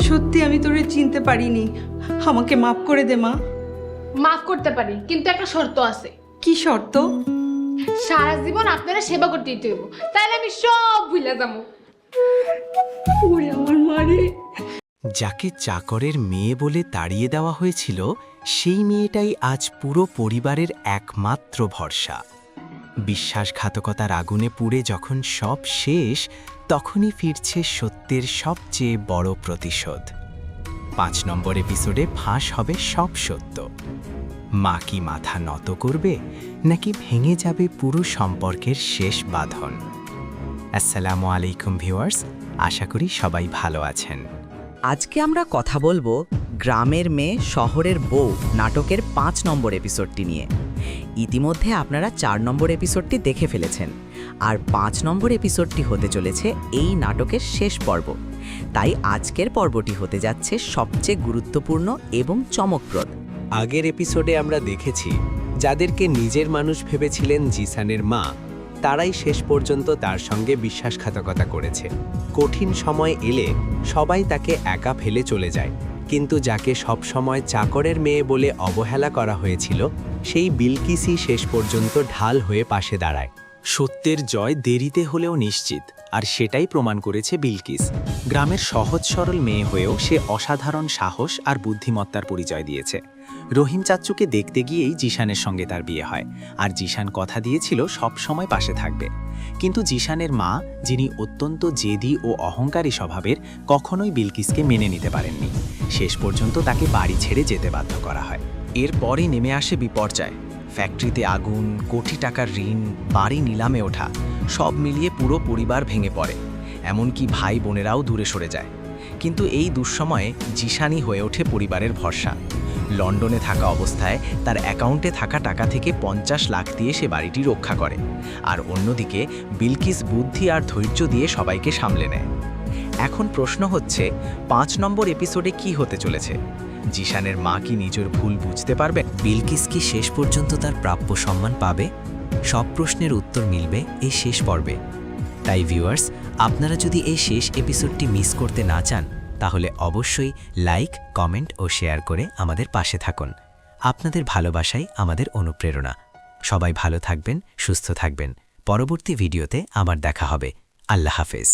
সত্যি আমি তোরে চিনতে পারিনি, আমাকে মাফ করে দে মা। মাফ করতে পারি, কিন্তু একটা শর্ত আছে। কি শর্ত? সারা জীবন আপনারা সেবা করতে দিতে হইব, তাহলে আমি সব ভুলে যাবো। ওরে আমার মারে। যাকে চাকরের মেয়ে বলে তাড়িয়ে দেওয়া হয়েছিল, সেই মেয়েটাই আজ পুরো পরিবারের একমাত্র ভরসা। বিশ্বাসঘাতকতার আগুনে পুড়ে যখন সব শেষ, তখনই ফিরছে সত্যের সবচেয়ে বড় প্রতিশোধ। ৫ নম্বর এপিসোডে ফাঁস হবে সব সত্য। মা কি মাথা নত করবে, নাকি ভেঙে যাবে পুরো সম্পর্কের শেষ বাঁধন? আসসালামু আলাইকুম ভিউয়ার্স, আশা করি সবাই ভালো আছেন। আজকে আমরা কথা বলবো গ্রামের মেয়ে শহরের বউ নাটকের ৫ নম্বর এপিসোডটি নিয়ে। ইতিমধ্যে আপনারা ৪ নম্বর এপিসোডটি দেখে ফেলেছেন, আর ৫ নম্বর এপিসোডটি হতে চলেছে এই নাটকের শেষ পর্ব। তাই আজকের পর্বটি হতে যাচ্ছে সবচেয়ে গুরুত্বপূর্ণ এবং চমকপ্রদ। আগের এপিসোডে আমরা দেখেছি যাদেরকে নিজের মানুষ ভেবেছিলেন জিসানের মা, তারাই শেষ পর্যন্ত তার সঙ্গে বিশ্বাসঘাতকতা করেছে। কঠিন সময় এলে সবাই তাকে একা ফেলে চলে যায়, কিন্তু যাকে সব সময় চাকরের মেয়ে বলে অবহেলা করা হয়েছিল, সেই বিলকিসই শেষ পর্যন্ত ঢাল হয়ে পাশে দাঁড়ায়। সত্যের জয় দেরিতে হলেও নিশ্চিত, আর সেটাই প্রমাণ করেছে বিলকিস। গ্রামের সহজ সরল মেয়ে হয়েও সে অসাধারণ সাহস আর বুদ্ধিমত্তার পরিচয় দিয়েছে। রহিম চাচ্চুকে দেখতে গিয়েই জিশানের সঙ্গে তার বিয়ে হয়, আর জিশান কথা দিয়েছিল সব সময় পাশে থাকবে। কিন্তু জিশানের মা, যিনি অত্যন্ত জেদি ও অহংকারী স্বভাবের, কখনোই বিলকিসকে মেনে নিতে পারেননি। শেষ পর্যন্ত তাকে বাড়ি ছেড়ে যেতে বাধ্য করা হয়। এরপরই নেমে আসে বিপর্যয়। ফ্যাক্টরিতে আগুন, কোটি টাকার ঋণ, বাড়ি নিলামে ওঠা, সব মিলিয়ে পুরো পরিবার ভেঙে পড়ে। এমনকি ভাই বোনেরাও দূরে সরে যায়। কিন্তু এই দুঃসময়ে জিশানই হয়ে ওঠে পরিবারের ভরসা। লন্ডনে থাকা অবস্থায় তার অ্যাকাউন্টে থাকা টাকা থেকে ৫০ লাখ দিয়ে সে বাড়িটি রক্ষা করে, আর অন্যদিকে বিলকিস বুদ্ধি আর ধৈর্য দিয়ে সবাইকে সামলে নেয়। এখন প্রশ্ন হচ্ছে, ৫ নম্বর এপিসোডে কি হতে চলেছে? জিশানের মা কি নিজের ভুল বুঝতে পারবে? বিলকিস কি শেষ পর্যন্ত তার প্রাপ্য সম্মান পাবে? সব প্রশ্নের উত্তর মিলবে এই শেষ পর্বে। তাই ভিউয়ার্স, আপনারা যদি এই শেষ এপিসোডটি মিস করতে না চান, তাহলে অবশ্যই লাইক, কমেন্ট ও শেয়ার করে আমাদের পাশে থাকুন। আপনাদের ভালোবাসাই আমাদের অনুপ্রেরণা। সবাই ভালো থাকবেন, সুস্থ থাকবেন। পরবর্তী ভিডিওতে আবার দেখা হবে। আল্লাহ হাফেজ।